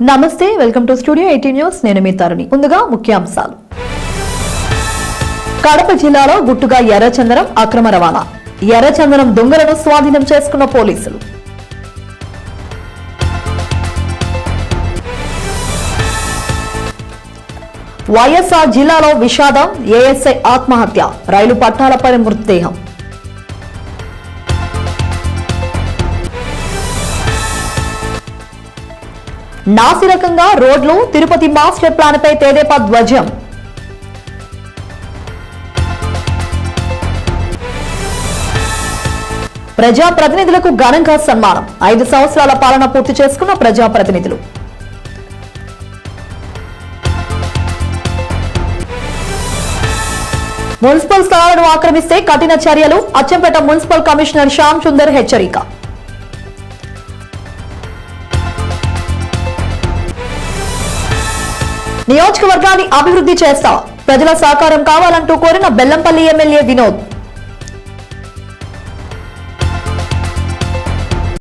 నమస్తే, welcome to studio 18 news. నేను మీ తరుణి. ముందుగా ముఖ్యాంశాలు. కడప జిల్లాలో గుట్టుగా ఎర్రచందనం అక్రమ రవాణా. ఎర్రచందనం దొంగలను స్వాధీనం చేసుకున్న పోలీసులు. వైఎస్ఆర్ జిల్లాలో విషాదం. ఏఎస్ఐ ఆత్మహత్య. రైలు పట్టాలపై మృతదేహం. నాసిరకంగా రోడ్లు. తిరుపతి మాస్టర్ ప్లాన్ పై తెదేపా ధ్వజం. ప్రజాప్రతినిధులకు ఘనంగా సన్మానం. 5 సంవత్సరాల పాలన పూర్తి చేసుకున్న ప్రజాప్రతినిధులు. మున్సిపల్ స్థలాలను ఆక్రమిస్తే కఠిన చర్యలు. అచ్చంపేట మున్సిపల్ కమిషనర్ శ్యామ్ సుందర్ హెచ్చరిక. నియోజకవర్గాన్ని అభివృద్ధి చేస్తా, ప్రజల సహకారం కావాలంటూ కోరిన బెల్లంపల్లి ఎమ్మెల్యే వినోద్.